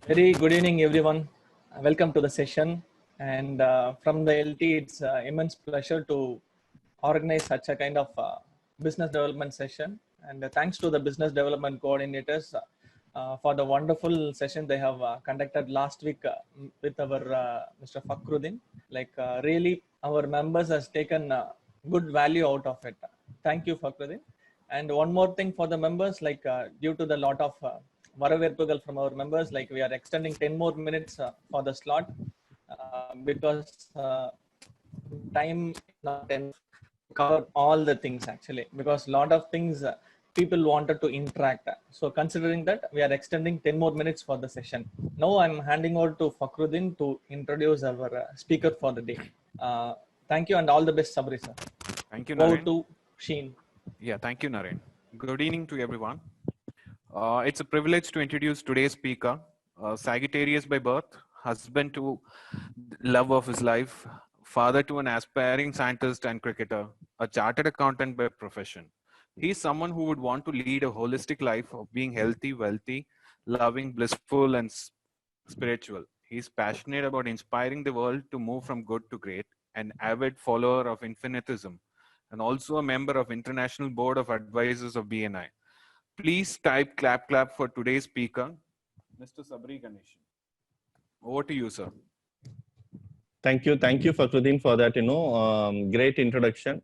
Very good evening, everyone. Welcome to the session. And from the LT, it's immense pleasure to organize such a kind of business development session. And thanks to the business development coordinators for the wonderful session they have conducted last week with our Mr. Fakhruddin. Really, our members has taken good value out of it. Thank you, Fakhruddin. And one more thing for the members, due to the lot of வரவேற்புகள் from our members, like we are extending 10 more minutes for the slot because time is not enough to cover all the things actually, because a lot of things people wanted to interact. So considering that, we are extending 10 more minutes for the session. Now I'm handing over to Fakhruddin to introduce our speaker for the day. Thank you and all the best, Sabri sir. Thank you, Over Naren. to Sheen. Yeah, thank you, Naren. Good evening to everyone. It's a privilege to introduce today's speaker, Sagittarius by birth, husband to love of his life, father to an aspiring scientist and cricketer, a chartered accountant by profession. He's someone who would want to lead a holistic life of being healthy, wealthy, loving, blissful, and spiritual. He's passionate about inspiring the world to move from good to great, an avid follower of infinitism, and also a member of International Board of Advisors of BNI. Please type clap clap for today's speaker, Mr. Sabri Ganeshan. Over to you, sir. Thank you, Fakhruddin, for that great introduction.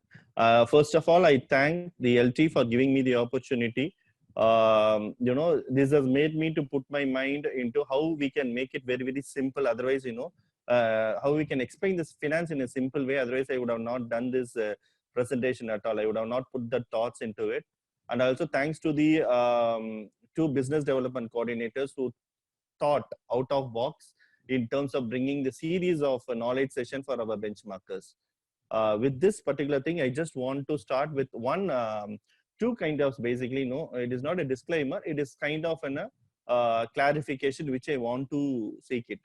First of all, I thank the LT for giving me the opportunity. This has made me to put my mind into how we can make it very, very simple. Otherwise, how we can explain this finance in a simple way. Otherwise, I would have not done this presentation at all. I would have not put the thoughts into it. And also thanks to the two business development coordinators who thought out of box in terms of bringing the series of knowledge session for our benchmarkers. With this particular thing, I just want to start with two kind of basically, it is not a disclaimer, it is kind of an clarification which I want to seek it.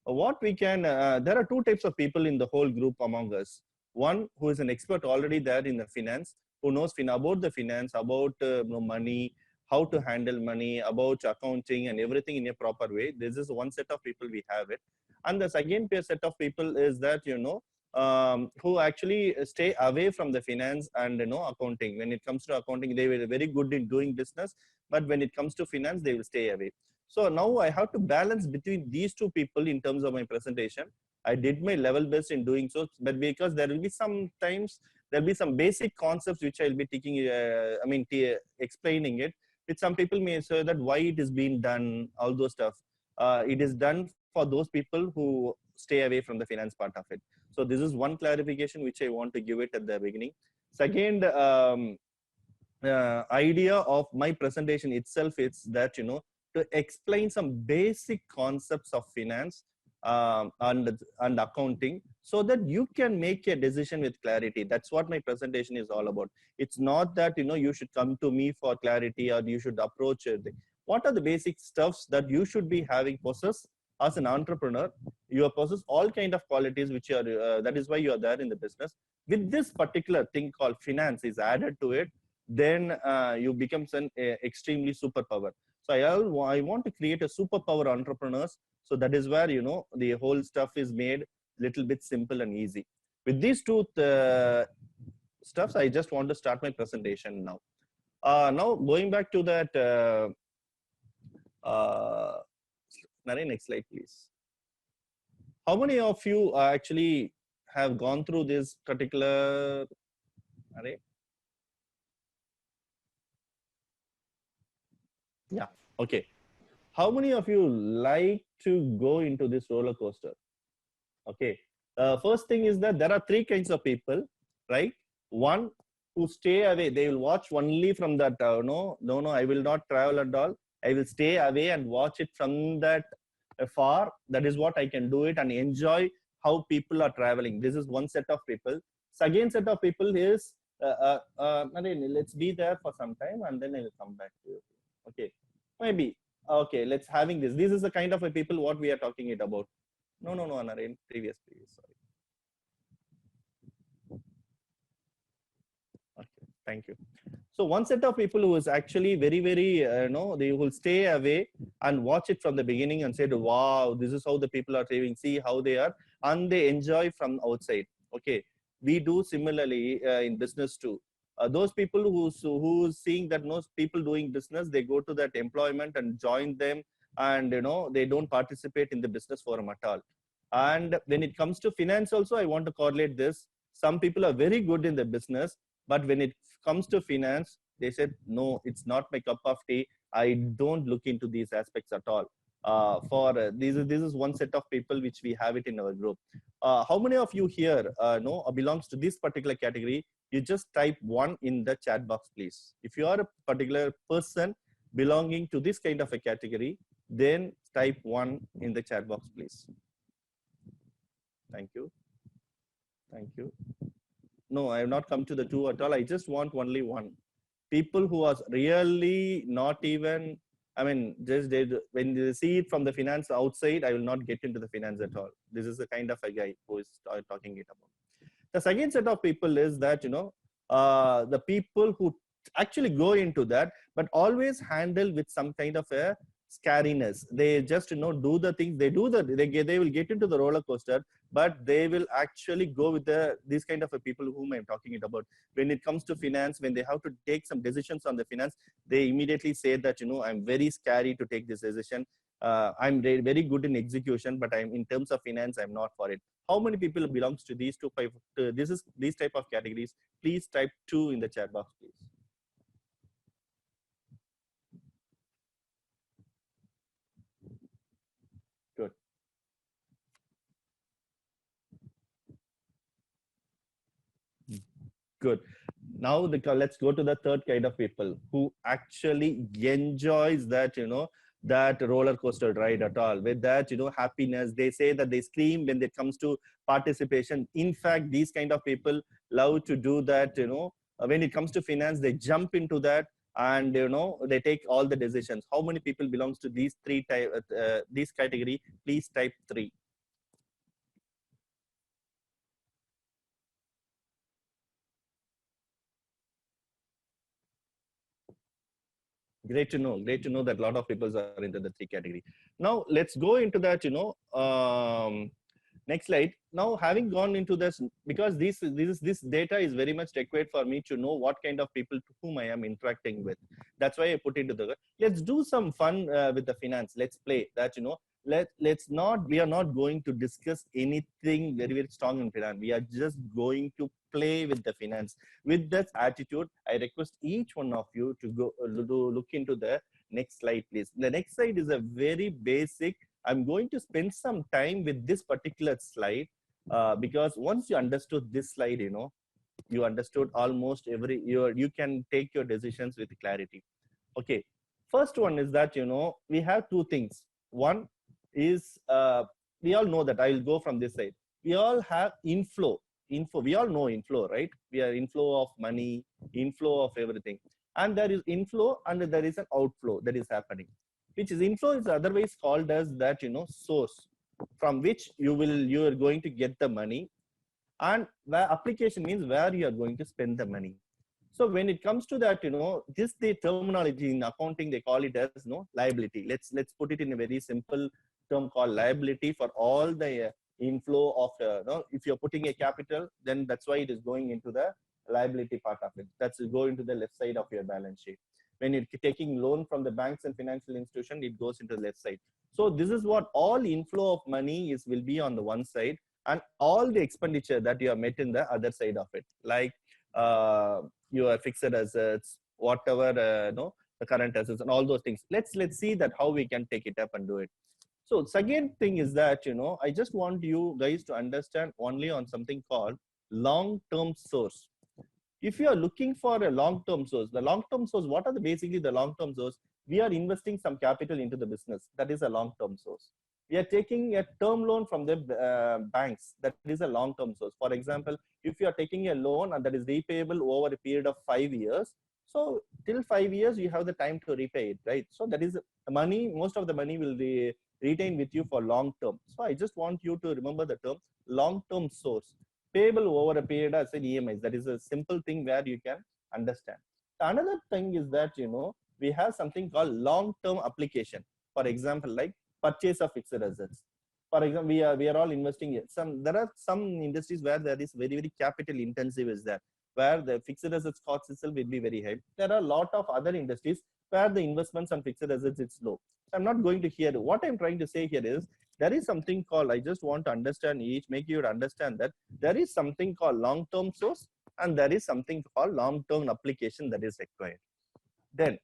What we can, there are two types of people in the whole group among us. One who is an expert already there in the finance, who knows about the finance, about money, how to handle money, about accounting and everything in a proper way. This is one set of people we have it. And the second set of people is that, who actually stay away from the finance and accounting. When it comes to accounting, they were very good in doing business, but when it comes to finance, they will stay away. So now I have to balance between these two people in terms of my presentation. I did my level best in doing so, but because there will be sometimes there'll be some basic concepts which I'll be taking, explaining it. Which some people may say that why it is being done, all those stuff. It is done for those people who stay away from the finance part of it. So this is one clarification which I want to give it at the beginning. Second idea of my presentation itself is that, to explain some basic concepts of finance and accounting so that you can make a decision with clarity. That's what my presentation is all about. It's not that, you should come to me for clarity or you should approach it. What are the basic stuffs that you should be having possess as an entrepreneur? You possess all kind of qualities which are, that is why you are there in the business. With this particular thing called finance is added to it, then you become an extremely superpower. So I want to create a superpower entrepreneurs. So that is where, the whole stuff is made little bit simple and easy. With these two stuffs, I just want to start my presentation now. Now going back to that, Naren, next slide, please. How many of you actually have gone through this particular, Naren? Yeah, okay. How many of you like to go into this roller coaster? Okay. First thing is that there are three kinds of people, right? One who stay away. They will watch only from that. No, I will not travel at all. I will stay away and watch it from that far. That is what I can do it and enjoy how people are traveling. This is one set of people. Second set of people is, let's be there for some time and then I will come back to you. Okay. Maybe. Okay, let's having this. This is the kind of a people what we are talking it about. No, Naren, previous, sorry. Okay, thank you. So one set of people who is actually very, very, they will stay away and watch it from the beginning and say, wow, this is how the people are saving. See how they are, and they enjoy from outside. Okay, we do similarly in business too. Those people who's seeing that most people doing business, they go to that employment and join them, and they don't participate in the business forum at all. And when it comes to finance also, I want to correlate this. Some people are very good in the business, but when it comes to finance, they said, no, it's not my cup of tea. I don't look into these aspects at all. This is one set of people which we have it in our group. How many of you here know or belongs to this particular category? You just type 1 in the chat box, please. If you are a particular person belonging to this kind of a category, then type 1 in the chat box, please. Thank you. Thank you. No, I have not come to the 2 at all. I just want only 1. People who are really not even, I mean, just when they see it from the finance outside, I will not get into the finance at all. This is the kind of a guy who is talking it about. The second set of people is that, the people who actually go into that, but always handle with some kind of a scariness. They just, do the things, they will get into the roller coaster, but they will actually go with these kind of a people whom I'm talking about. When it comes to finance, when they have to take some decisions on the finance, they immediately say that, I'm very scary to take this decision. I'm very good in execution, but I'm in terms of finance, I'm not for it. How many people belongs to these these type of categories? Please type 2 in the chat box, please. Good. Good. Now let's go to the third kind of people who actually enjoys that, that roller coaster ride at all. With that, happiness. They say that they scream when it comes to participation. In fact, these kind of people love to do that, when it comes to finance, they jump into that, and they take all the decisions. How many people belongs to these this category? Please type 3. Great to know that a lot of people are into the 3 category. Now let's go into that, next slide. Now, having gone into this, because this data is very much required for me to know what kind of people to whom I am interacting with. That's why I put it together. Let's do some fun with the finance. Let's play that, we are not going to discuss anything very, very strong in finance. We are just going to play with the finance. With that attitude, I request each one of you to go look into the next slide, please. The next slide is a very basic. I'm going to spend some time with this particular slide because once you understood this slide, you understood almost you can take your decisions with clarity. Okay. First one is that, we have 2 things. One is, we all know that. I will go from this side. We all have inflow. We all know inflow, right? We are inflow of money, inflow of everything. And there is inflow and there is an outflow that is happening. Which is inflow is otherwise called as that, source from which you are going to get the money, and where application means where you are going to spend the money. So when it comes to that, the terminology in accounting, they call it as liability. Let's put it in a very simple term called liability for all the inflow of if you're putting a capital, then that's why it is going into the liability part of it. That's going to the left side of your balance sheet. When you're taking loan from the banks and financial institution, it goes into the left side. So this is what all inflow of money will be on the one side, and all the expenditure that you have met in the other side of it, like your fixed assets, whatever, the current assets and all those things. Let's see that how we can take it up and do it. So second thing is that, I just want you guys to understand only on something called long-term source. If you are looking for a long-term source, what are basically the long-term source? We are investing some capital into the business. That is a long-term source. We are taking a term loan from the banks. That is a long-term source. For example, if you are taking a loan and that is repayable over a period of 5 years, so till 5 years, you have the time to repay it, right? So that is the money, most of the money will be retained with you for long-term. So I just want you to remember the term long-term source. Payable over a period as an EMIs. That is a simple thing where you can understand. Another thing is that, we have something called long-term application. For example, like purchase of fixed assets. For example, we are all investing in there are some industries where there is very capital intensive is there, where the fixed assets cost itself will be very high. There are a lot of other industries where the investments on fixed assets is low. I'm not going to hear. What I'm trying to say here is there is something called, I just want to understand make you understand that there is something called long-term source and there is something called long-term application that is required. Then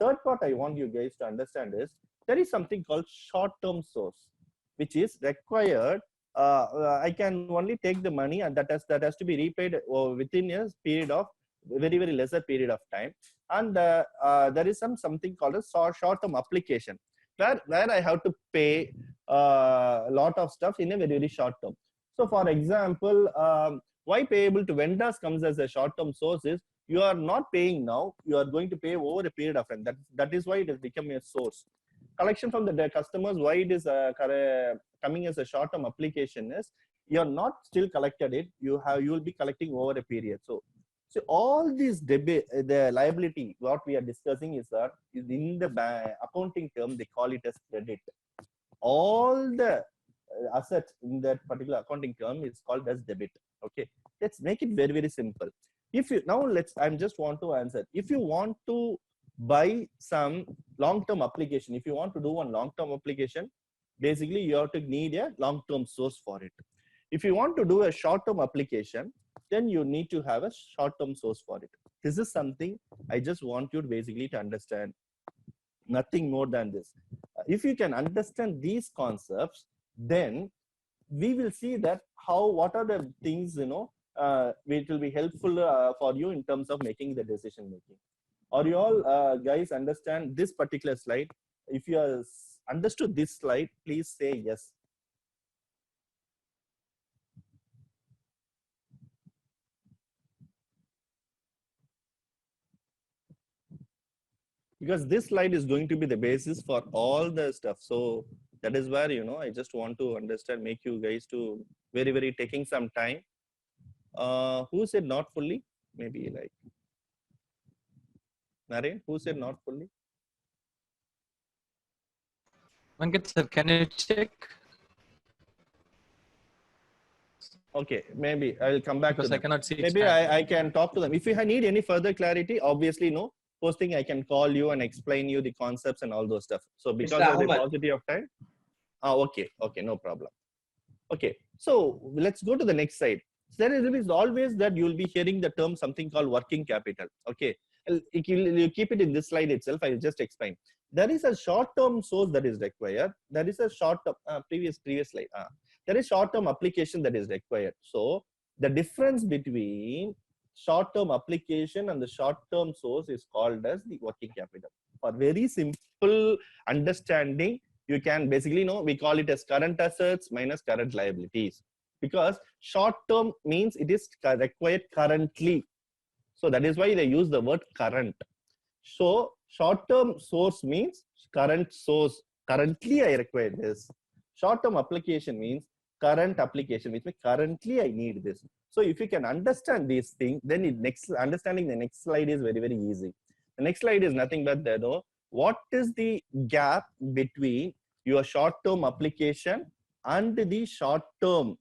third part I want you guys to understand is there is something called short-term source, which is required. I can only take the money and that has to be repaid within a period of very lesser period of time. And there is something called a short-term application where I have to pay a lot of stuff in a very short term. So for example, why payable to vendors comes as a short-term source is you are not paying now, you are going to pay over a period of time. That is why it has become a source. Collection from the customers, why it is coming as a short-term application is you are not still collected it, you will be collecting over a period. So all these the liability, what we are discussing is that in the accounting term, they call it as credit. All the assets in that particular accounting term is called as debit. Okay, let's make it very simple. If you now I just want to answer. If you want to buy some long-term application, if you want to do one long-term application, basically you have to need a long-term source for it. If you want to do a short-term application, then you need to have a short-term source for it. This is something I just want you to basically to understand. Nothing more than this. If you can understand these concepts, then we will see that what are the things, which will be helpful for you in terms of making the decision making. Are you all guys understand this particular slide? If you have understood this slide, please say yes. Because this slide is going to be the basis for all the stuff. So that is where, I just want to understand, make you guys to very taking some time. Who said not fully? Maybe like Naren, who said not fully? Ankit sir, can you check? Okay, maybe I will come back because to them. I cannot see. Maybe I can talk to them. If you need any further clarity, obviously no. First thing I can call you and explain you the concepts and all those stuff. So because of the paucity of time. Okay, no problem. Okay, so let's go to the next slide. There is always that you will be hearing the term something called working capital. Okay, you keep it in this slide itself. I will just explain. There is a short-term source that is required. There is a short-term previous slide. There is short-term application that is required. So the difference between short-term application and the short-term source is called as the working capital. For very simple understanding, you can basically we call it as current assets minus current liabilities, because short-term means it is required currently. So that is why they use the word current. So short-term source means current source. Currently I require this. Short-term application means current application, which means currently I need this. So if you can understand these things, then understanding the next slide is very easy. The next slide is nothing but what is the gap between your short-term application and the short-term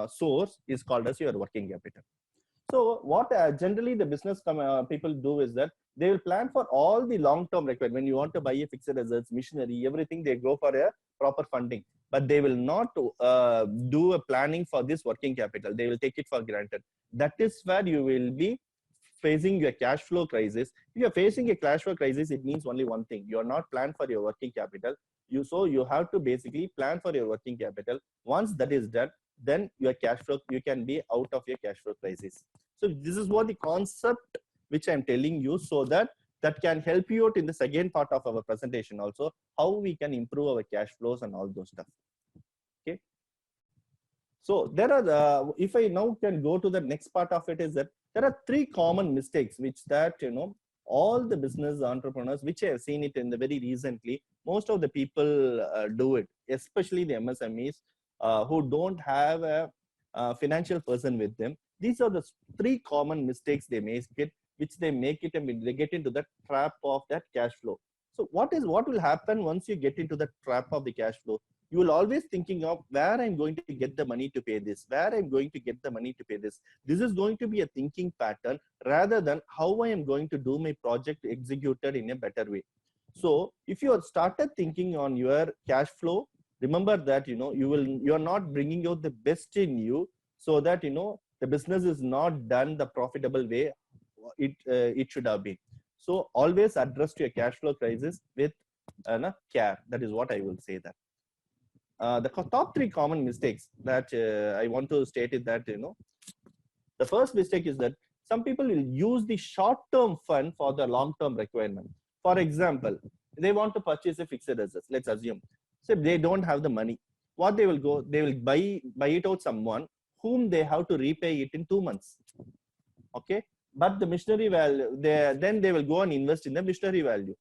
source is called as your working capital. So what generally the business people do is that they will plan for all the long-term requirement. When you want to buy a fixed assets, machinery, everything, they go for a proper funding. But they will not do a planning for this working capital. They will take it for granted. That is where you will be facing your cash flow crisis. If you are facing a cash flow crisis, it means only one thing. You are not planned for your working capital. So you have to basically plan for your working capital. Once that is done, then your cash flow, you can be out of your cash flow crisis. So this is what the concept which I'm telling you, so that can help you out in the second part of our presentation also, how we can improve our cash flows and all those stuff. Okay. So there are if I now can go to the next part of it, is that there are three common mistakes which all the business entrepreneurs, which I have seen it in the very recently, most of the people do it, especially the MSMEs who don't have a financial person with them. These are the three common mistakes they make it, which they make it, and they get into the trap of that cash flow. So what will happen once you get into the trap of the cash flow? You will always thinking of where I'm going to get the money to pay this, where I'm going to get the money to pay this. This is going to be a thinking pattern rather than how I am going to do my project executed in a better way. So if you have started thinking on your cash flow, remember that, you are not bringing out the best in you, so that, the business is not done the profitable way it should have been. So always address to your cash flow crisis with care. That is what I will say that. The top 3 common mistakes that I want to state is that, the first mistake is that some people will use the short-term fund for the long-term requirement. For example, they want to purchase a fixed assets, let's assume. So they don't have the money. What they will buy it out someone whom they have to repay it in 2 months. Okay. But the machinery value, then they will go and invest in the machinery value.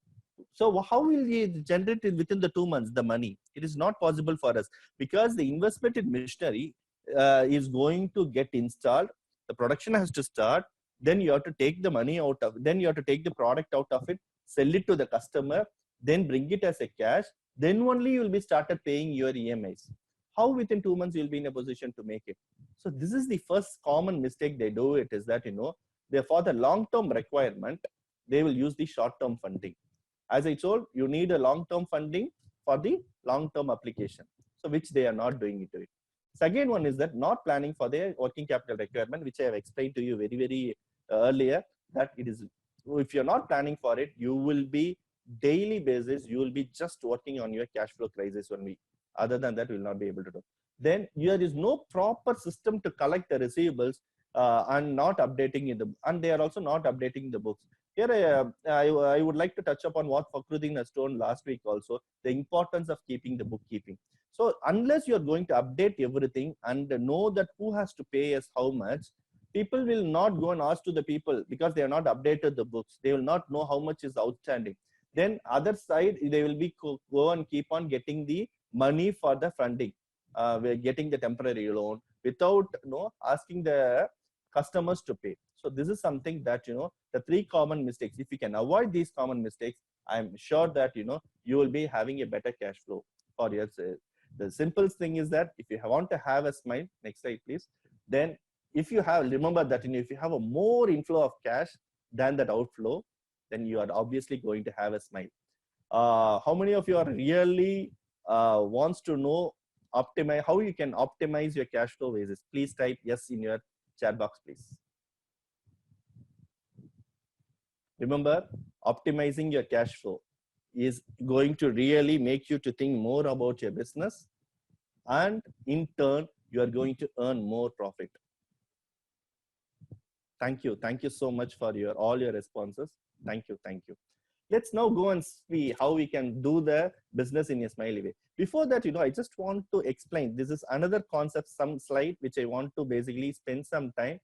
So how will we generate it within the 2 months, the money? It is not possible for us, because the investment in machinery is going to get installed. The production has to start. Then you have to take the money out of, then you have to take the product out of it, sell it to the customer, then bring it as a cash. Then only you will be started paying your EMIs. How within 2 months you'll be in a position to make it? So this is the first common mistake they do. It is that, for the long-term requirement, they will use the short-term funding. As I told, you need a long-term funding for the long-term application, so which they are not doing it to it. Second one is that not planning for their working capital requirement, which I have explained to you very, very earlier, that it is, if you're not planning for it, you will be daily basis, you will be just working on your cash flow crisis only. Other than that, you will not be able to do. Then there is no proper system to collect the receivables and not updating in and they are also not updating the books. Here, I would like to touch upon what Fakhruddin has told last week also, the importance of keeping the bookkeeping. So unless you are going to update everything and know that who has to pay us how much, people will not go and ask to the people, because they are not updated the books. They will not know how much is outstanding. Then other side, they will be go and keep on getting the money for the funding. We're getting the temporary loan without asking the customers to pay. So this is something that, the 3 common mistakes. If you can avoid these common mistakes, I'm sure that, you will be having a better cash flow for your sales. The simplest thing is that if you want to have a smile, next slide, please. Then if you have, remember that, if you have a more inflow of cash than that outflow, then you are obviously going to have a smile. How many of you are really wants to know how you can optimize your cash flow basis? Please type yes in your chat box, please. Remember, optimizing your cash flow is going to really make you to think more about your business, and in turn, you are going to earn more profit. Thank you. Thank you so much for all your responses. Thank you. Thank you. Let's now go and see how we can do the business in a smiley way. Before that, I just want to explain. This is another concept, some slide, which I want to basically spend some time.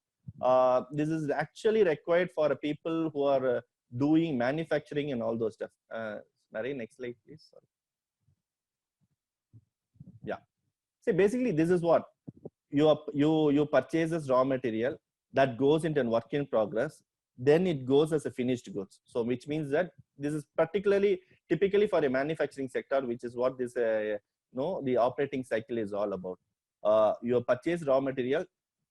This is actually required for people who are doing manufacturing and all those stuff. Mary, next slide, please. Sorry. Yeah. See, basically, this is what you purchase as raw material that goes into a work in progress. Then it goes as a finished goods. So which means that this is typically for a manufacturing sector, which is what this the operating cycle is all about. You purchase raw material,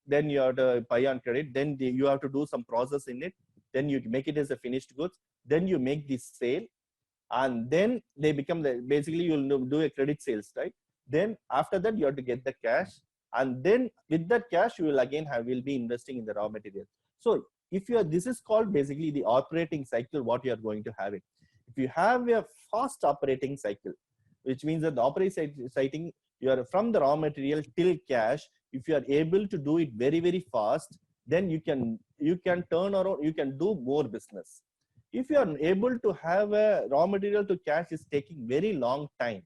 then you have to buy on credit, then you have to do some process in it, then you make it as a finished goods, then you make this sale, and then they become basically you'll do a credit sales, right? Then after that you have to get the cash, and then with that cash you will again will be investing in the raw material. So if this is called basically the operating cycle, what you are going to have it. If you have a fast operating cycle, which means that the operating cycle, you are from the raw material till cash, if you are able to do it very, very fast, then you can turn around, you can do more business. If you are able to have a raw material to cash is taking very long time,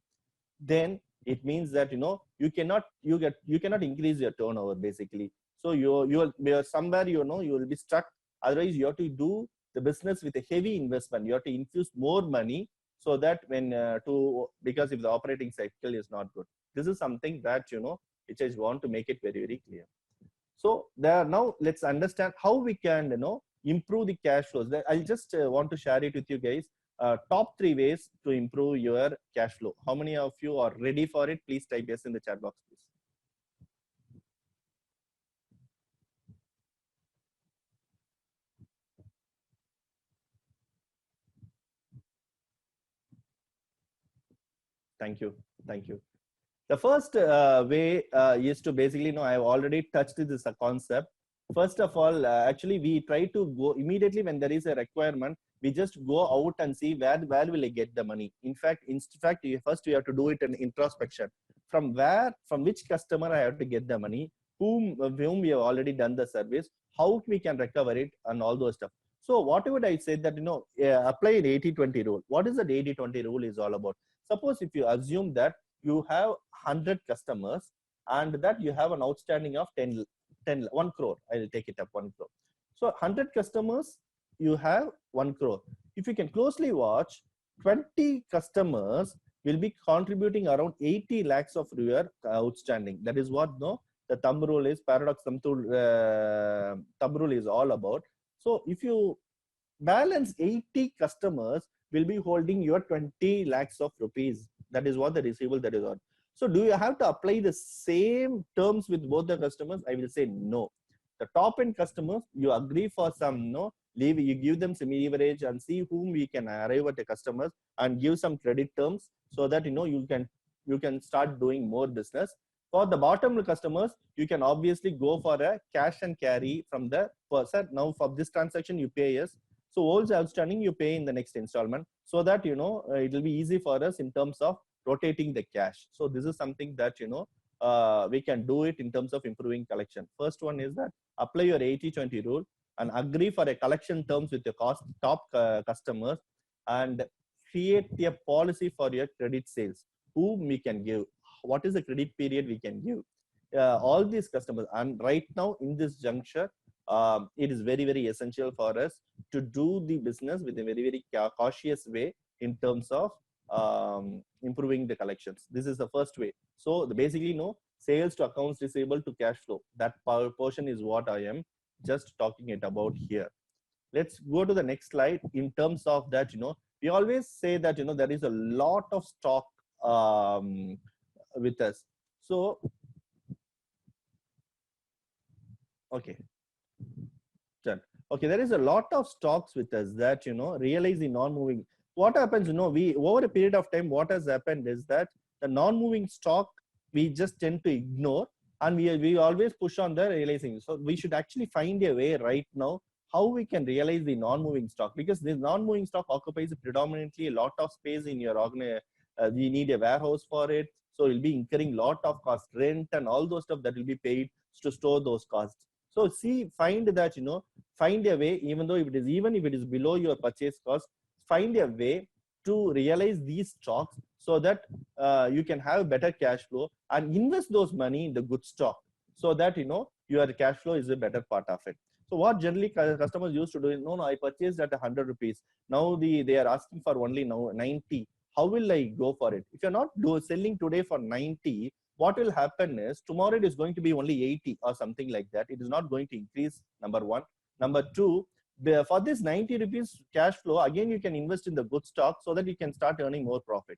then it means that you cannot increase your turnover basically. So you are somewhere you will be stuck. Otherwise, you have to do the business with a heavy investment. You have to infuse more money, so that because if the operating cycle is not good, this is something that which I want to make it very, very clear. So now let's understand how we can improve the cash flows. I just want to share it with you guys. top 3 ways to improve your cash flow. How many of you are ready for it? Please type yes in the chat box, please. Thank you. Thank you. The first way is to basically know, I've already touched this concept. First of all, actually, we try to go immediately when there is a requirement. We just go out and see where will I get the money. In fact, first we have to do it in introspection. From which customer I have to get the money, whom we have already done the service, how we can recover it, and all those stuff. So whatever I said that, apply an 80-20 rule. What is that 80-20 rule is all about? Suppose if you assume that you have 100 customers and that you have an outstanding of 1 crore. I will take it up 1 crore. So 100 customers, you have 1 crore. If you can closely watch, 20 customers will be contributing around 80 lakhs of your outstanding. That is what the thumb rule is, paradox thumb rule is all about. So if you balance 80 customers will be holding your 20 lakhs of rupees. That is what the receivable that is on. So do you have to apply the same terms with both the customers? I will say no. The top end customers, you agree for some leave, you give them some leverage and see whom we can arrive at the customers and give some credit terms so that you can start doing more business. For the bottom customers, you can obviously go for a cash and carry from the person. Now for this transaction, you pay us. So all the outstanding you pay in the next installment, so that it will be easy for us in terms of rotating the cash. So this is something that we can do it in terms of improving collection. First one is that apply your 80-20 rule and agree for a collection terms with your top customers and create a policy for your credit sales. Whom we can give, what is the credit period we can give, all these customers. And right now in this juncture, it is very, very essential for us to do the business with a very, very cautious way in terms of improving the collections. This is the first way. So basically, sales to accounts receivable to cash flow. That portion is what I am just talking it about here. Let's go to the next slide. In terms of that, we always say that there is a lot of stock with us. So okay. Okay, there is a lot of stocks with us that realize the non-moving. What happens, we over a period of time, what has happened is that the non-moving stock we just tend to ignore, and we always push on the realizing. So we should actually find a way right now how we can realize the non-moving stock, because this non-moving stock occupies predominantly a lot of space in your organization. We need a warehouse for it, so we'll be incurring lot of cost, rent and all those stuff that will be paid to store those costs. So find that, find a way, even if it is below your purchase cost, find a way to realize these stocks so that you can have better cash flow and invest those money in the good stock, so that your cash flow is a better part of it. So what generally customers used to do is, no, I purchased at 100 rupees. Now they are asking for only now 90. How will I go for it? If you're not selling today for 90, what will happen is tomorrow it is going to be only 80 or something like that. It is not going to increase, number one. Number two, for this 90 rupees cash flow, again, you can invest in the good stock so that you can start earning more profit.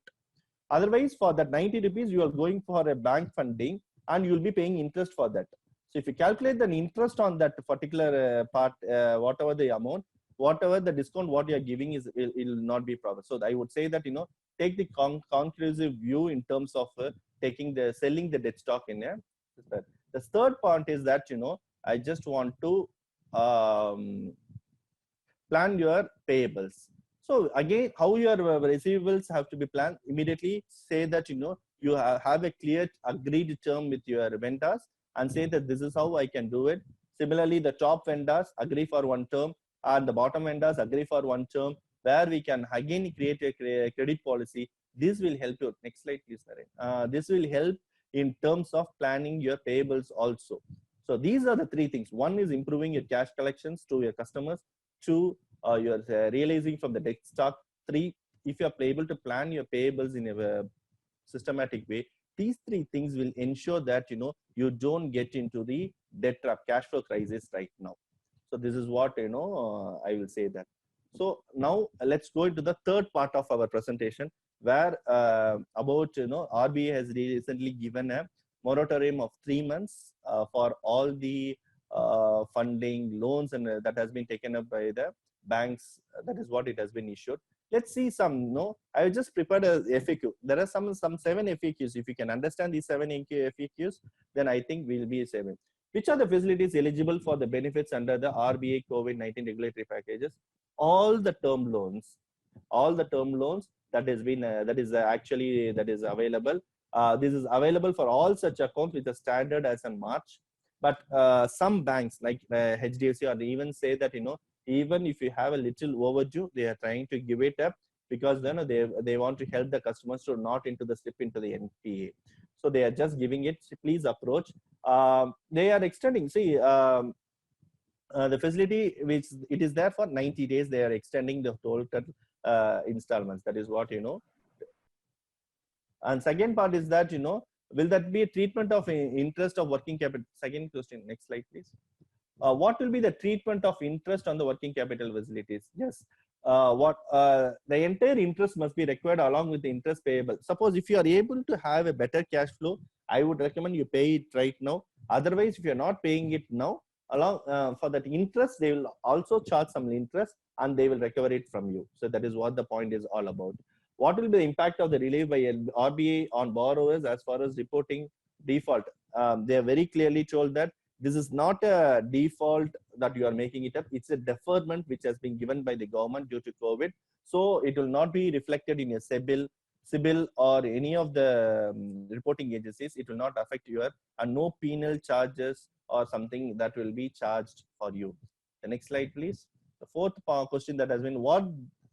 Otherwise, for that 90 rupees, you are going for a bank funding and you will be paying interest for that. So if you calculate the interest on that particular part, whatever the amount, whatever the discount, what you are giving is, it will not be proper. So I would say that, take the conclusive view in terms of selling the debt stock in a. The third point is that, I just want to plan your payables. So again, how your receivables have to be planned, immediately say that, you have a clear agreed term with your vendors and say that this is how I can do it. Similarly, the top vendors agree for one term and the bottom vendors agree for one term, where we can again create a credit policy. This will help you. Next slide, please, Naren. This will help in terms of planning your payables also. So these are the three things. One is improving your cash collections to your customers. Two, you're realizing from the debt stock. Three, if you're able to plan your payables in a systematic way, these three things will ensure that you don't get into the debt trap, cash flow crisis right now. So this is what I will say that. So now let's go into the third part of our presentation, where about RBI has recently given a moratorium of 3 months for all the funding loans and that has been taken up by the banks. That is what it has been issued. Let's see some. I just prepared a FAQ. There are some 7 FAQs. If you can understand these 7 FAQs, then I think we'll be saving. Which are the facilities eligible for the benefits under the RBI COVID-19 regulatory packages? All the term loans that has been that is available. This is available for all such accounts with a standard as in March. But some banks like HDFC or they even say that even if you have a little overdue, they are trying to give it up because then they want to help the customers to not slip into the NPA. So they are just giving it. Please approach. They are extending. See. The facility which it is there for 90 days, they are extending the total installments. That is what And second part is that will that be a treatment of interest of working capital? Second question, next slide please. What will be the treatment of interest on the working capital facilities? Yes, the entire interest must be required along with the interest payable. Suppose if you are able to have a better cash flow, I would recommend you pay it right now. Otherwise, if you're not paying it now, along for that interest, they will also charge some interest and they will recover it from you. So that is what the point is all about. What will be the impact of the relief by RBI on borrowers as far as reporting default? They are very clearly told that this is not a default that you are making it up. It's a deferment which has been given by the government due to COVID. So it will not be reflected in a CIBIL or any of the reporting agencies. It will not affect your and no penal charges or something that will be charged for you. The next slide, please. The fourth question that has been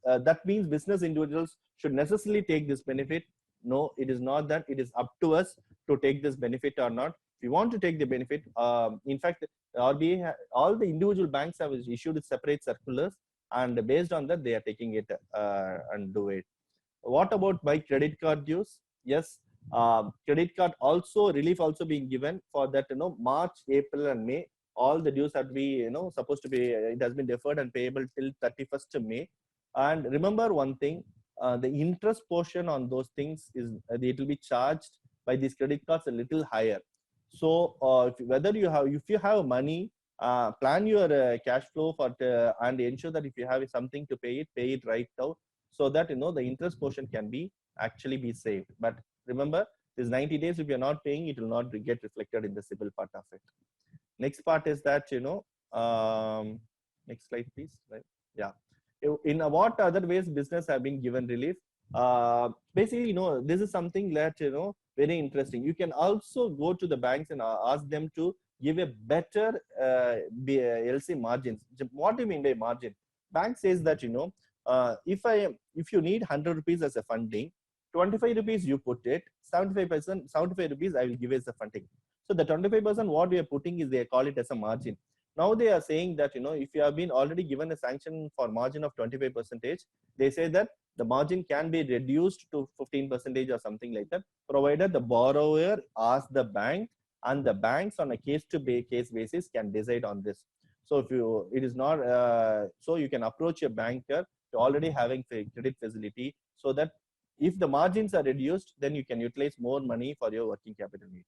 that means business individuals should necessarily take this benefit. No, it is not that. It is up to us to take this benefit or not. If you want to take the benefit, in fact, RBI, all the individual banks have issued separate circulars, and based on that, they are taking it and do it. What about my credit card dues? Yes, credit card relief also being given for that. March, April, and May. All the dues have to be supposed to be. It has been deferred and payable till 31st of May. And remember one thing: the interest portion on those things it will be charged by these credit cards a little higher. So if you have money, plan your cash flow and ensure that if you have something to pay it right now, so that the interest portion can actually be saved. But remember, this 90 days, if you're not paying, it will not get reflected in the CIBIL part of it. Next part is that next slide please. Right? Yeah. In what other ways business have been given relief? Basically, this is something that very interesting. You can also go to the banks and ask them to give a better LC margins. What do you mean by margin? Bank says that if you need 100 rupees as a funding, 25 rupees you put it, 75 rupees I will give as a funding. So the 25% what we are putting is they call it as a margin. Now they are saying that if you have been already given a sanction for margin of 25%, they say that the margin can be reduced to 15% or something like that, provided the borrower asks the bank, and the banks on a case-to-case basis can decide on this. So if it is not, so you can approach your banker to already having credit facility, so that if the margins are reduced, then you can utilize more money for your working capital need.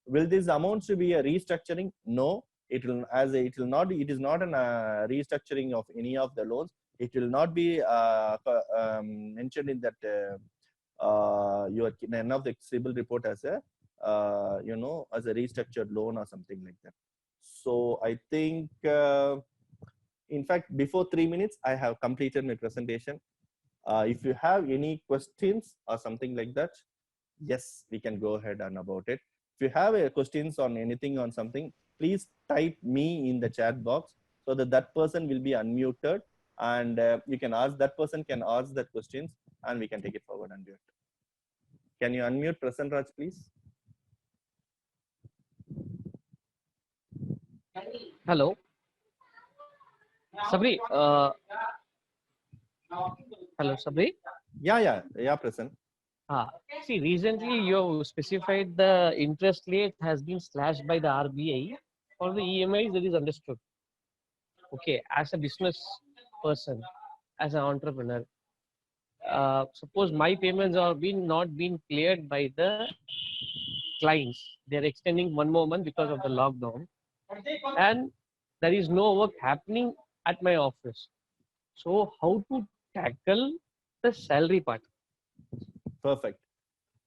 Will these amounts to be a restructuring? No, it is not a restructuring of any of the loans. It will not be mentioned in that none of the CIBIL report as a as a restructured loan or something like that. So I think, in fact, before 3 minutes, I have completed my presentation. If you have any questions or something like that, yes, we can go ahead and about it. If you have questions on anything on something, please type me in the chat box so that person will be unmuted, and you can ask, that person can ask that questions, and we can take it forward and do it. Can you unmute Prasanna Raj, please? Hello. Sabri. Hello, Sabri. Yeah, Prasanna. See, recently you specified the interest rate has been slashed by the RBI for the EMIs. That is understood. Okay, as a business person, as an entrepreneur. Suppose my payments are not being cleared by the clients. They're extending one more month because of the lockdown, and there is no work happening at my office. So how to tackle the salary part? Perfect.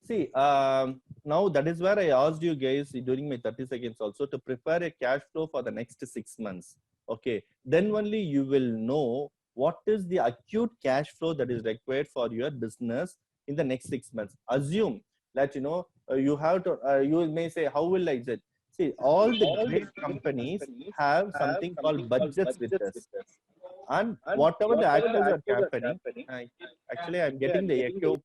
See, now that is where I asked you guys during my 30 seconds also to prepare a cash flow for the next 6 months. Okay, then only you will know what is the acute cash flow that is required for your business in the next 6 months. Assume that you have to. You may say, how will I do it? See, all the great companies have something called budgets with us, and whatever the actors are happening. Actually, I'm getting the echo.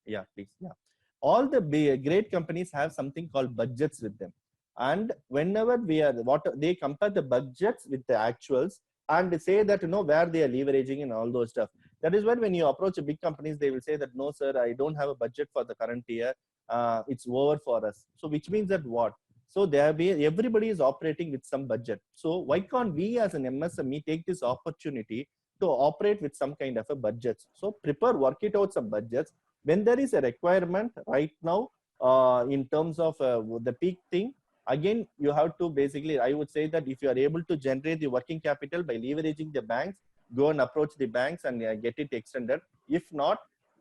Yeah, please. Yeah, all the great companies have something called budgets with them, and whenever they compare the budgets with the actuals and they say that where they are leveraging and all those stuff. That is when you approach a big companies, they will say that no sir, I don't have a budget for the current year, it's over for us. So which means that what? So everybody is operating with some budget. So why can't we as an MSME take this opportunity to operate with some kind of a budget? So work it out some budgets. When there is a requirement right now, in terms of the peak thing, again, you have to basically, I would say that if you are able to generate the working capital by leveraging the banks, go and approach the banks and get it extended. If not,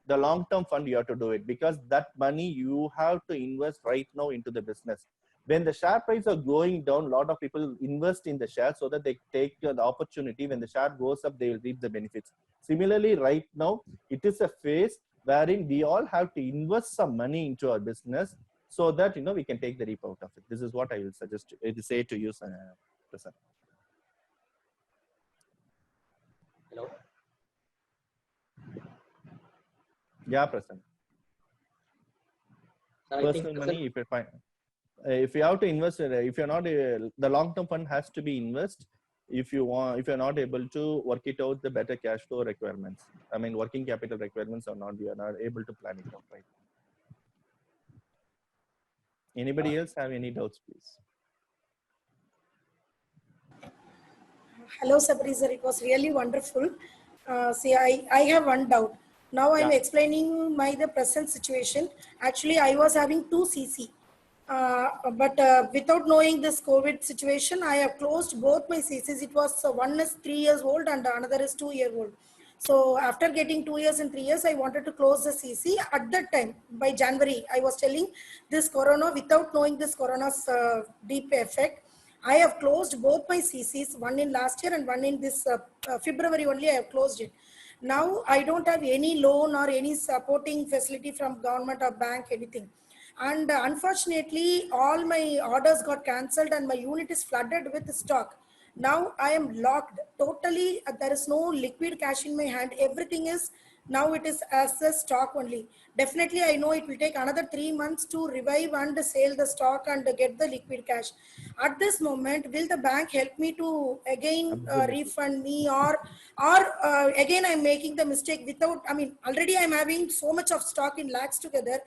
the long-term fund, you have to do it, because that money you have to invest right now into the business. When the share price are going down, a lot of people invest in the share so that they take the opportunity. When the share goes up, they will reap the benefits. Similarly, right now, it is a phase wherein we all have to invest some money into our business so that we can take the reap out of it. This is what I will suggest say to you, Prasanna. Hello. Yeah, Prasanna. Personal money, if you have to invest, if you're not the long-term fund has to be invest. If you're not able to work it out, the better cash flow requirements, I mean working capital requirements are not, we are not able to plan it out right. Anybody else have any doubts, please? Hello, Sabri sir. It was really wonderful. See, I have one doubt. Now I'm explaining the present situation. Actually, I was having 2 CC. But without knowing this COVID situation, I have closed both my CCs. It was one is 3 years old and another is 2 year old. So after getting 2 years and 3 years, I wanted to close the CC. At that time, by January, I was telling this corona, without knowing this corona's deep effect, I have closed both my CCs, one in last year and one in this February only I have closed it. Now I don't have any loan or any supporting facility from government or bank, anything. And unfortunately, all my orders got cancelled and my unit is flooded with stock. Now I am locked totally. There is no liquid cash in my hand. Everything is now it is as a stock only. Definitely, I know it will take another 3 months to revive and sell the stock and get the liquid cash. At this moment, will the bank help me to again refund me, or again I'm making the mistake without? I mean, already I'm having so much of stock in lakhs together.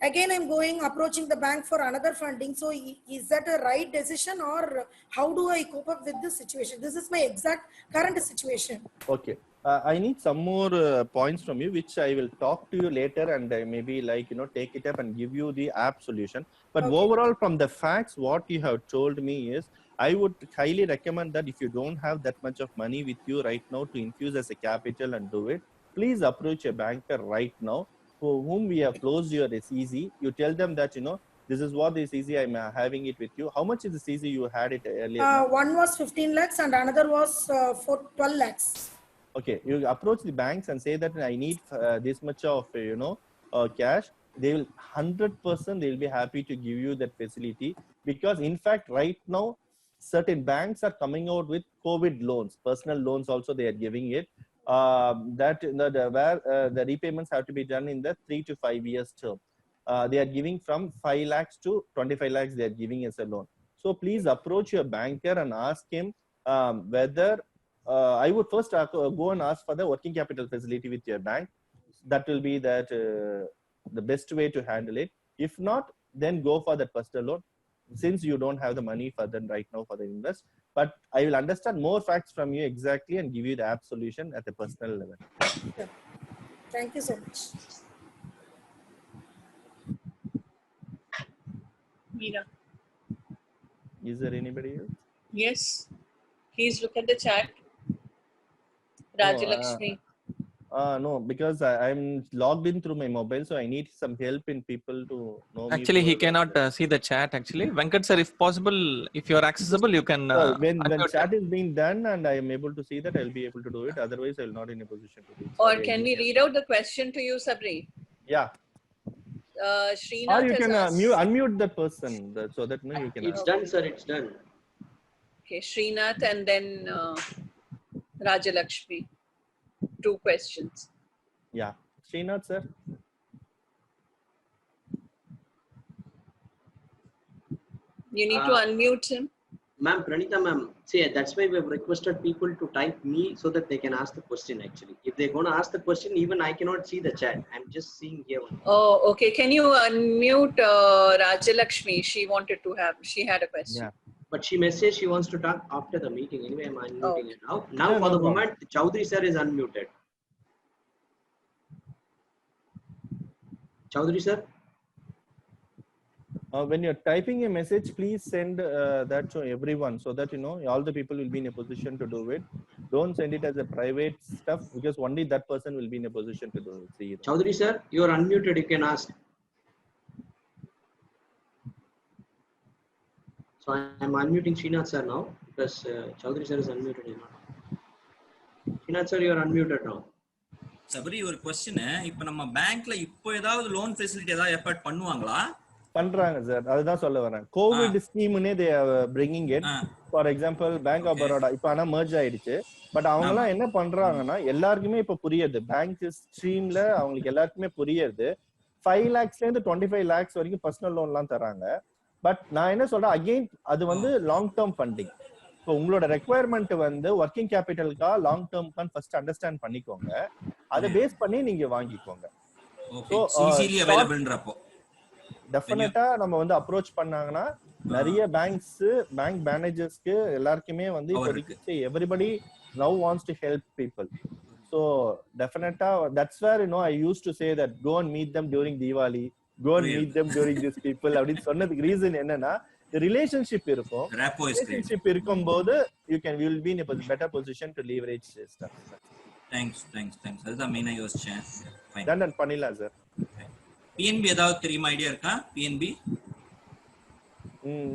Again, I'm approaching the bank for another funding. So is that a right decision, or how do I cope up with this situation? This is my exact current situation. Okay. I need some more points from you, which I will talk to you later, and maybe take it up and give you the app solution. But overall, from the facts, what you have told me is, I would highly recommend that if you don't have that much of money with you right now to infuse as a capital and do it, please approach a banker right now, for whom we have closed your CC. You tell them that, this is what this CC I'm having it with you. How much is the CC you had it earlier? One was 15 lakhs and another was for 12 lakhs. Okay, you approach the banks and say that I need this much of cash. They will 100% they will be happy to give you that facility, because in fact right now certain banks are coming out with COVID loans, personal loans also they are giving it. Where the repayments have to be done in the 3 to 5 years term. They are giving from 5 lakhs to 25 lakhs. They are giving as a loan. So please approach your banker and ask him whether. I would first go and ask for the working capital facility with your bank. That will be the best way to handle it. If not, then go for that personal loan. Since you don't have the money for them right now for the invest, but I will understand more facts from you exactly and give you the app solution at a personal level. Sure. Thank you so much. Meera. Is there anybody else? Yes. Please look at the chat. Rajalakshmi. No, because I'm logged in through my mobile, so I need some help in people to know me. Actually, he cannot see the chat. Actually, Venkat sir, if possible, if you are accessible, you can. When unmute chat them. is being done and I am able to see that, I'll be able to do it. Otherwise, I'll not in a position to do it. Or Sorry, can we read out the question to you, Sabri? Yeah. Or Srinath you has can asked. unmute that person so that no, you can. It's ask. done, sir. It's done. Okay, Srinath and then Rajalakshmi. 2 questions. Yeah, Srinath sir. You need to unmute him. Ma'am, Pranita ma'am, see, that's why we have requested people to type me so that they can ask the question actually. If they're going to ask the question, even I cannot see the chat. I'm just seeing here one. Oh, okay. Can you unmute Rajalakshmi? She had a question. Yeah. But she messaged she wants to talk after the meeting. Anyway, I'm unmuting Okay. it now. Now Yeah, for no the problem. moment, Chaudhary sir is unmuted. Chaudhary sir? When you're typing a message, please send that to everyone so that all the people will be in a position to do it. Don't send it as a private stuff because only that person will be in a position to do it. See, Chaudhary sir, you are unmuted. You can ask. So I'm unmuting Srinath sir now because Chaudhary sir is unmuted. Srinath sir, you are unmuted now. Sabari ஒரு question இப்போ நம்ம பேங்க்ல இப்போ ஏதாவது loan facility ஏதாவது ஏற்பாடு பண்ணுவாங்களா? பண்றாங்க சார், அதுதான் சொல்ல வரேன். கோவிட் ஸ்கீம்னே they bringing it. For example bank of Baroda இப்போ ஆனா மர்ஜ் ஆயிடுச்சு. பட் அவங்க எல்லாம் என்ன பண்றாங்கன்னா எல்லாருக்குமே இப்ப புரியுது, பேங்க் ஸ்ட்ரீம்ல அவங்களுக்கு எல்லாருக்குமே புரியுது. 5 lakhsல இருந்து 25 lakhs வரைக்கும் பர்சனல் லோன் எல்லாம் தராங்க. பட் நான் என்ன சொல்றேன், அகைன் அது வந்து லாங் டேர்ம் ஃபண்டிங். இப்போ உங்களோட ரெக்குவயர்மெண்ட் வந்து ஒர்க்கிங் கேபிட்டலுக்கா லாங் டேர்ம்க்கான்னு ஃபர்ஸ்ட் அண்டர்ஸ்டாண்ட் பண்ணிக்கோங்க. அதை பேஸ் பண்ணி நீங்க வாங்கிக்கோங்க. ஓகே, ஈஸிலி அவேலபிள்ன்றப்போ டெஃபினட்டா நம்ம வந்து அப்ரோச் பண்ணாங்கன்னா நிறைய பேங்க் மேனேஜர்ஸ்க்கு எல்லாருக்குமே வந்து இப்போதைக்கு everybody now wants to help people. So டெஃபினட்டா that's where I use to say that go and meet them during Deepavali, go and meet them during this people அப்படின்னு சொன்னதுக்கு ரீசன் என்னன்னா ரிலேஷன்ஷிப் இருக்கும். ரிலேஷன்ஷிப் இருக்கும்போது you will be in a better position to leverage stuff. Thanks அதுதான் மெயினா யோசிச்சேன். Fine, done பண்ணிடலாம் sir. PNB ஏதாவது தெரியுமா, ஐடியா இருக்கா? PNB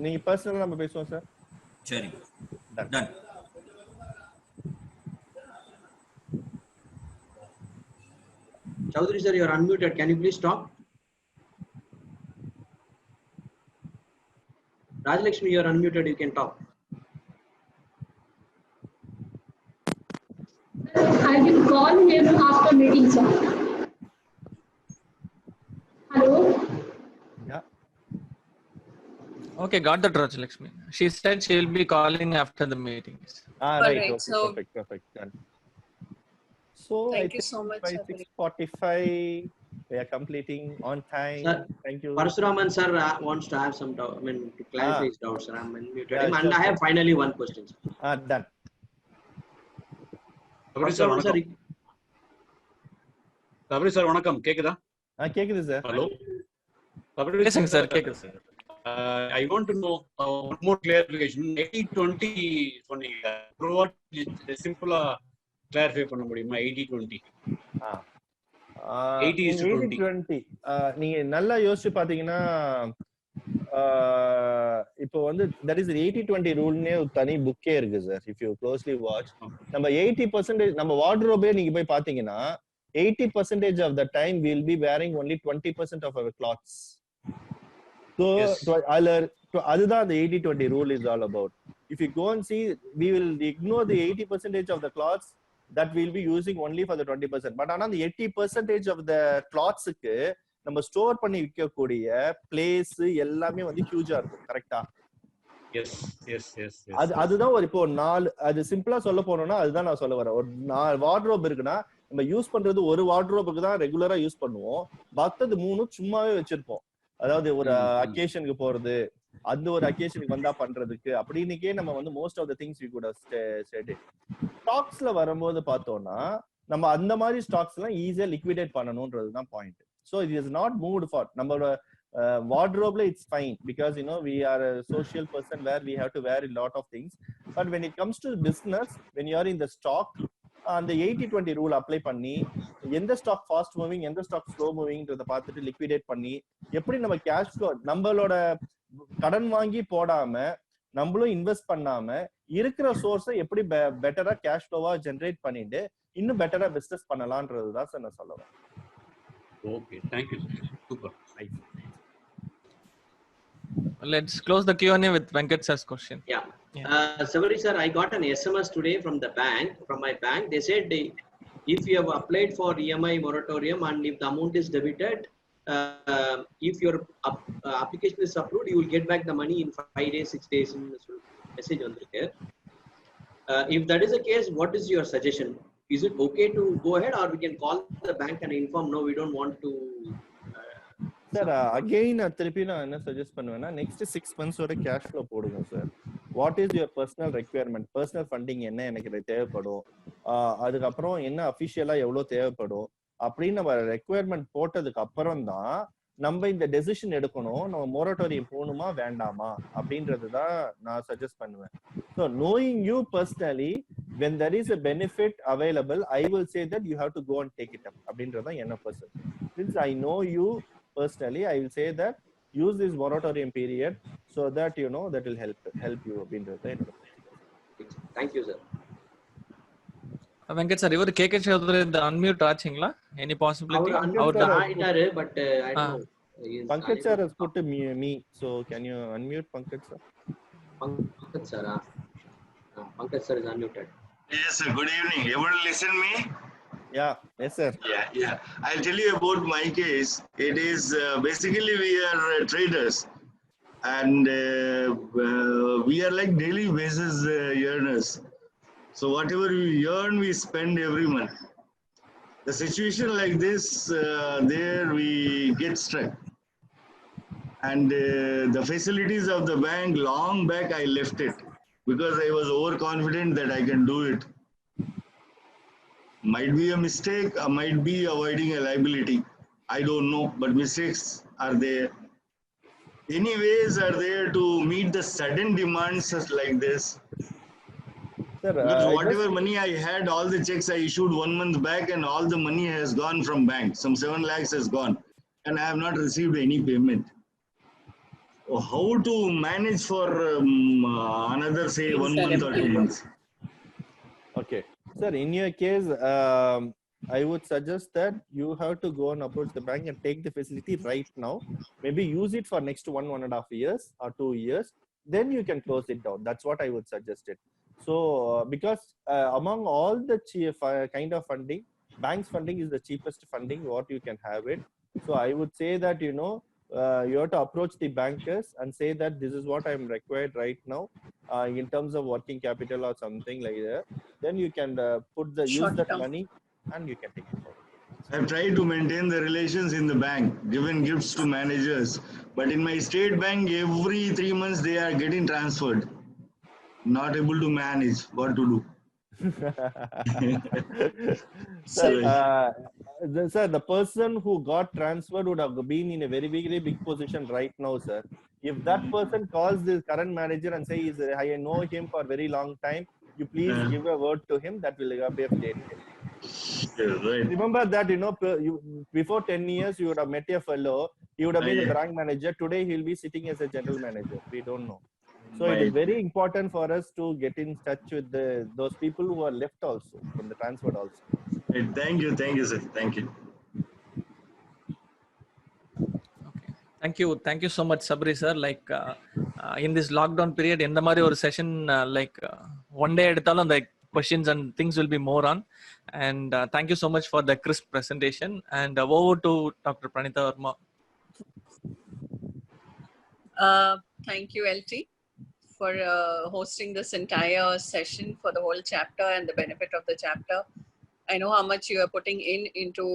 நீங்க பர்சனலா நம்ம பேசுவோம் சார். சரி, ton. Chaudhary sir, you are unmuted. Can you please talk? Rajalakshmi, you are unmuted. You can talk. I will call him after meeting, sir. Hello? Yeah. Okay, got that, Rajalakshmi. She said she will be calling after the meetings. Right. Okay, so perfect. Done. So thank you so much. By 6:45, we are completing on time. Sir, thank you. Parasuraman sir wants to have some doubt. I mean, to clarify his doubts, sir. I'm unmuted him, and sure, I have finally one question, sir. Done. Parasuraman sir. Sabri sir, வணக்கம். கேக்குதா? கேக்குது sir. Hello. பேசுங்க sir, கேக்குது sir. I want to know one more clarification. 80-20 சொன்னீங்க. What சிம்பிளா clarify பண்ண முடியுமா? 80-20. 80-20. நீங்க நல்லா யோசிச்சு பாத்தீங்கன்னா இப்போ வந்து that is 80-20 ரூல்னே ஒரு தனி புக்கே இருக்கு sir. if you closely watch, நம்ம 80% நம்ம வார்ட்ரோபே நீங்க போய் பாத்தீங்கன்னா 80% of the time we will be wearing only 20% of our clothes. So அதுதான் the 80-20 rule is all about. If you go and see, we will ignore the 80% of the cloths that we will be using only for the 20%. But ஆனா the 80% of the clothsக்கு நம்ம store பண்ணி விற்கக்கூடிய place எல்லாமே வந்து ஹியூஜா இருக்கும். கரெக்டா? அதுதான் ஒரு இப்போ 4 அது சிம்பிளா சொல்ல போனோம்னா அதுதான் நான் சொல்ல வரேன். ஒரு 4 வார்ட்ரோப் இருக்குன்னா நம்ம யூஸ் பண்றது ஒரு வார்ட்ரோபுக்கு தான் ரெகுலரா யூஸ் பண்ணுவோம். மத்தது 3 சும்மாவே வச்சிருப்போம். அதாவது ஒரு அக்கேஷனுக்கு போறது, அந்த ஒரு அக்கேஷனுக்கு வந்தா பண்றதுக்கு அப்படின்னுக்கே நம்ம வந்து most of the things we good state. ஸ்டாக்ஸ்ல வரும்போது பார்த்தோம்னா நம்ம அந்த மாதிரி ஸ்டாக்ஸ் எல்லாம் ஈஸியா லிக்விடேட் பண்ணணும்ன்றதுதான் point. So it is not moved for நம்மளோட wardrobe it's fine because we are a social person where we have to wear a lot of things, but when it comes to business, when you are in the stock, அந்த 80-20 rule apply பண்ணி எந்த stock fast moving எந்த stock slow மூவிங்ன்றத பார்த்துட்டு liquidate பண்ணி எப்படி நம்ம cash flow நம்மளோட கடன் வாங்கி போடாம நம்மளும் இன்வெஸ்ட் பண்ணாம இருக்கிற சோர்ஸை எப்படி பெட்டரா கேஷ் ஃப்ளோவா ஜெனரேட் பண்ணிட்டு இன்னும் பெட்டரா பிசினஸ் பண்ணலாம்ன்றதுதான் சார் நான் சொல்லுவேன். Okay, thank you, super. Let's close the Q&A with Venkat sir's question. Yeah. Savary sir, I got an SMS today from my bank. They said if you have applied for EMI moratorium and if the amount is debited, if your application is approved, you will get back the money in 5 days, 6 days. Message on there. If that is the case, what is your suggestion? Is it okay to go ahead, or we can call the bank and inform no, we don't want to? Sir again திருப்பி நான் என்ன suggest பண்ணுவேன்னா next 6 months வரை cash flow போடுங்க sir. What is your personal requirement, personal funding என்ன எனக்கு தேவைப்படும், அதுக்கப்புறம் என்ன அஃபிஷியலா எவ்வளவு தேவைப்படும் அப்படின்னு நம்ம ரெக்யர்மெண்ட் போட்டதுக்கு அப்புறம் தான் நம்ம இந்த டெசிஷன் எடுக்கணும். நம்ம மொரட்டோரியம் போகணுமா வேண்டாமா அப்படின்றது தான் நான் சஜஸ்ட் பண்ணுவேன். So knowing you personally when there is a benefit available, I will say that you have to go and take it up அப்படின்றது தான் என்ன person. Since I know you personally, I will say that use this moratorium period so that that will help you அப்படின்றது. Thank you sir. Venkat sir, ivar KK Chaudhary the unmute ஆச்சுங்களா? Any possibility? ஆயிட்டாரு, but I don't know. Pankaj sir has put me, so can you unmute Pankaj sir? Pankaj sir, Pankaj sir is unmuted. Yes sir, good evening. Able to listen me? Yeah, yes sir. Yeah. I'll tell you about my case. It is basically we are traders, and we are like daily basis earners. So whatever we earn, we spend every month. The situation like this, there we get struck. And the facilities of the bank, long back I left it because I was overconfident that I can do it. Might be a mistake, or might be avoiding a liability. I don't know, but mistakes are there. Any ways are there to meet the sudden demands like this? Sir, whatever money I had, all the checks I issued 1 month back, and all the money has gone from bank. Some 7 lakhs has gone, and I have not received any payment. How to manage for another, say, 1 month or 2 months? Okay. Sir, in your case, I would suggest that you have to go and approach the bank and take the facility right now. Maybe use it for next 1.5 years or 2 years. Then you can close it down. That's what I would suggest it. So, because among all the kind of funding, banks funding is the cheapest funding what you can have it. So, I would say that you have to approach the bankers and say that this is what I am required right now in terms of working capital or something like that. Then you can use that money and you can take it forward. I've tried to maintain the relations in the bank, given gifts to managers, but in my state bank, every 3 months they are getting transferred. Not able to manage what to do. Sir, the person who got transferred would have been in a very big position right now, sir. If that person calls the current manager and says, I know him for a very long time, you please give a word to him, that will be a great help. Right. Remember that, before 10 years, you would have met a fellow, he would have been a branch manager. Today, he'll be sitting as a general manager. We don't know. So it is very important for us to get in touch with those people who are left also, from the transferred also. Thank you, sir. Thank you. Thank you so much, Sabri sir. Like in this lockdown period, in the mari or session, like one day at all, the questions and things will be more on. And thank you so much for the crisp presentation. And over to Dr. Pranitha Verma. Thank you, LT, for hosting this entire session for the whole chapter and the benefit of the chapter. I know how much you are putting into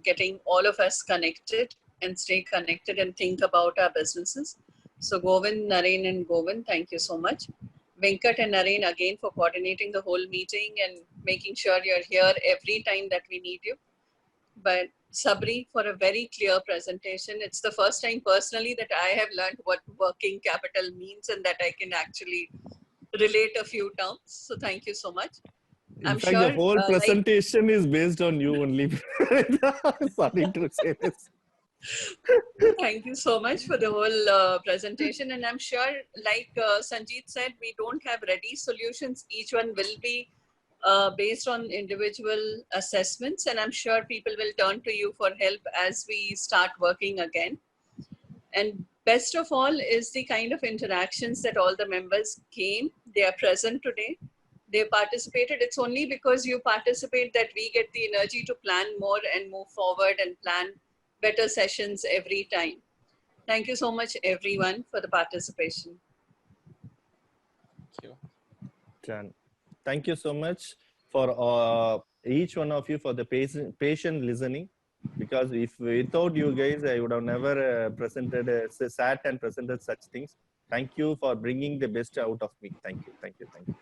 getting all of us connected and stay connected and think about our businesses. So Govind, Naren and Govind, thank you so much. Venkat and Naren again for coordinating the whole meeting and making sure you're here every time that we need you. But Sabri for a very clear presentation. It's the first time personally that I have learned what working capital means and that I can actually relate a few terms. So thank you so much. In fact, the whole presentation is based on you only. Sorry to say this. Thank you so much for the whole presentation. And I'm sure, like Sanjeet said, we don't have ready solutions. Each one will be based on individual assessments. And I'm sure people will turn to you for help as we start working again. And best of all is the kind of interactions that all the members came. They are present today. They participated. It's only because you participate that we get the energy to plan more and move forward and plan better sessions every time. Thank you so much, everyone, for the participation. Thank you. Jan, thank you so much for each one of you for the patient listening. Because if without you guys, I would have never sat and presented such things. Thank you for bringing the best out of me. Thank you. Thank you. Thank you.